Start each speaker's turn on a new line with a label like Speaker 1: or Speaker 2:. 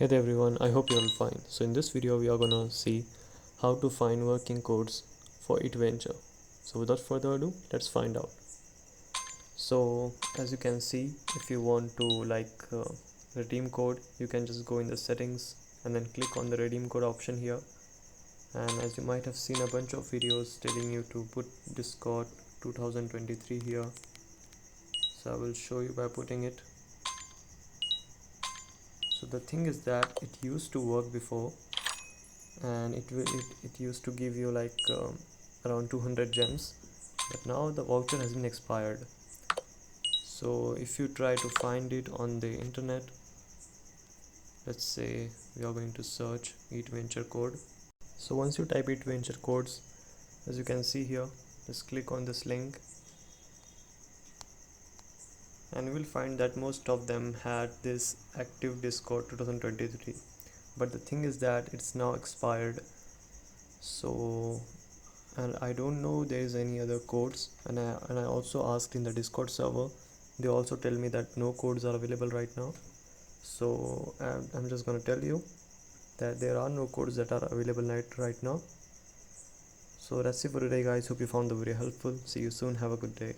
Speaker 1: Hey there everyone, I hope you're all fine. So in this video we are gonna see how to find working codes for Eatventure. So without further ado, let's find out. So as you can see, if you want to redeem code, you can just go in the settings and then click on the redeem code option here. And as you might have seen a bunch of videos telling you to put Discord 2023 here. So I will show you by putting it. So the thing is that it used to work before, and it used to give you around 200 gems, but now the voucher has been expired. So if you try to find it on the internet, let's say we are going to search Eatventure code. So once you type Eatventure codes, as you can see here, just click on this link and you will find that most of them had this active Discord 2023, but the thing is that it's now expired. So, and I don't know there is any other codes, and I also asked in the Discord server. They also tell me that no codes are available right now. So I'm just gonna tell you that there are no codes that are available right now. So that's it for today guys. Hope you found the video helpful. See you soon. Have a good day.